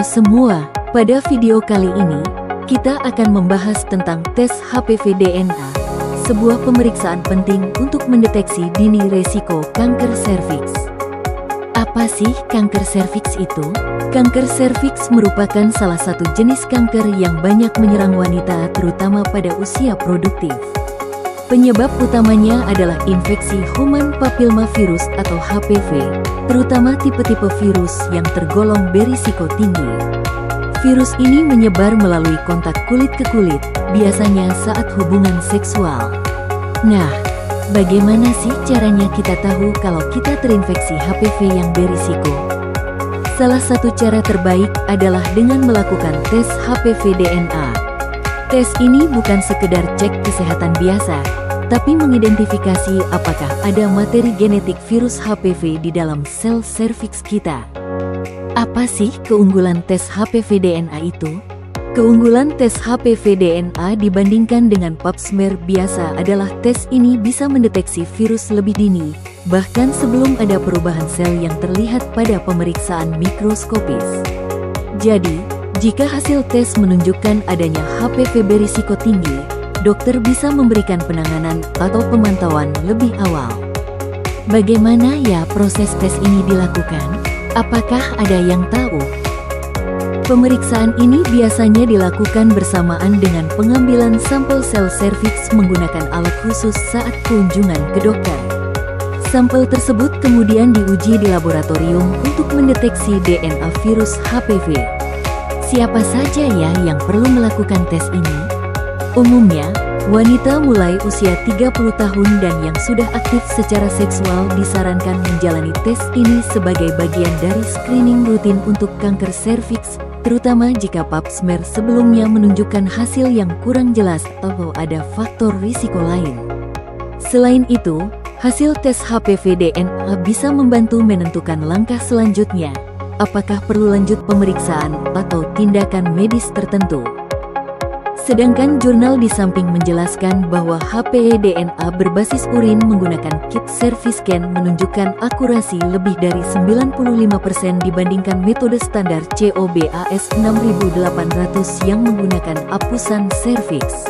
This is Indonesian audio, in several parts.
Halo semua, pada video kali ini, kita akan membahas tentang tes HPV DNA, sebuah pemeriksaan penting untuk mendeteksi dini resiko kanker serviks. Apa sih kanker serviks itu? Kanker serviks merupakan salah satu jenis kanker yang banyak menyerang wanita terutama pada usia produktif. Penyebab utamanya adalah infeksi human papillomavirus atau HPV, terutama tipe-tipe virus yang tergolong berisiko tinggi. Virus ini menyebar melalui kontak kulit ke kulit, biasanya saat hubungan seksual. Nah, bagaimana sih caranya kita tahu kalau kita terinfeksi HPV yang berisiko? Salah satu cara terbaik adalah dengan melakukan tes HPV DNA. Tes ini bukan sekedar cek kesehatan biasa, tapi mengidentifikasi apakah ada materi genetik virus HPV di dalam sel serviks kita. Apa sih keunggulan tes HPV DNA itu? Keunggulan tes HPV DNA dibandingkan dengan pap smear biasa adalah tes ini bisa mendeteksi virus lebih dini, bahkan sebelum ada perubahan sel yang terlihat pada pemeriksaan mikroskopis. Jadi, jika hasil tes menunjukkan adanya HPV berisiko tinggi, dokter bisa memberikan penanganan atau pemantauan lebih awal. Bagaimana ya proses tes ini dilakukan? Apakah ada yang tahu? Pemeriksaan ini biasanya dilakukan bersamaan dengan pengambilan sampel sel serviks menggunakan alat khusus saat kunjungan ke dokter. Sampel tersebut kemudian diuji di laboratorium untuk mendeteksi DNA virus HPV. Siapa saja ya yang perlu melakukan tes ini? Umumnya, wanita mulai usia 30 tahun dan yang sudah aktif secara seksual disarankan menjalani tes ini sebagai bagian dari screening rutin untuk kanker serviks, terutama jika pap smear sebelumnya menunjukkan hasil yang kurang jelas atau ada faktor risiko lain. Selain itu, hasil tes HPV DNA bisa membantu menentukan langkah selanjutnya, apakah perlu lanjut pemeriksaan atau tindakan medis tertentu. Sedangkan jurnal di samping menjelaskan bahwa HPV DNA berbasis urin menggunakan kit Cerviscan menunjukkan akurasi lebih dari 95% dibandingkan metode standar COBAS 6800 yang menggunakan apusan serviks.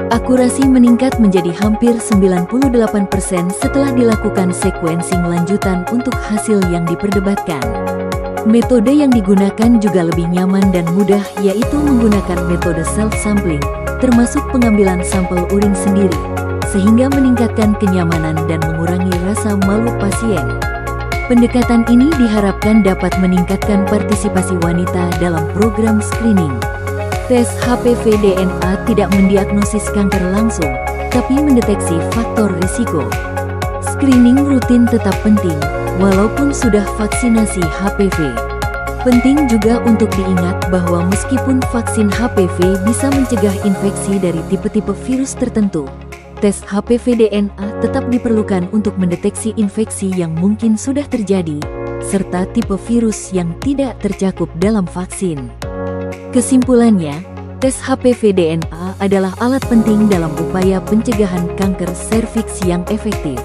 Akurasi meningkat menjadi hampir 98% setelah dilakukan sequencing lanjutan untuk hasil yang diperdebatkan. Metode yang digunakan juga lebih nyaman dan mudah, yaitu menggunakan metode self-sampling, termasuk pengambilan sampel urin sendiri, sehingga meningkatkan kenyamanan dan mengurangi rasa malu pasien. Pendekatan ini diharapkan dapat meningkatkan partisipasi wanita dalam program screening. Tes HPV DNA tidak mendiagnosis kanker langsung, tapi mendeteksi faktor risiko. Screening rutin tetap penting, walaupun sudah vaksinasi HPV. Penting juga untuk diingat bahwa meskipun vaksin HPV bisa mencegah infeksi dari tipe-tipe virus tertentu, tes HPV DNA tetap diperlukan untuk mendeteksi infeksi yang mungkin sudah terjadi, serta tipe virus yang tidak tercakup dalam vaksin. Kesimpulannya, tes HPV DNA adalah alat penting dalam upaya pencegahan kanker serviks yang efektif.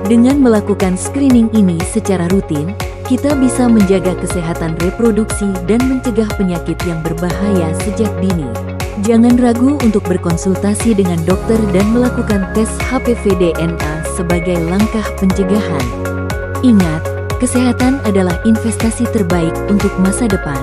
Dengan melakukan screening ini secara rutin, kita bisa menjaga kesehatan reproduksi dan mencegah penyakit yang berbahaya sejak dini. Jangan ragu untuk berkonsultasi dengan dokter dan melakukan tes HPV DNA sebagai langkah pencegahan. Ingat, kesehatan adalah investasi terbaik untuk masa depan.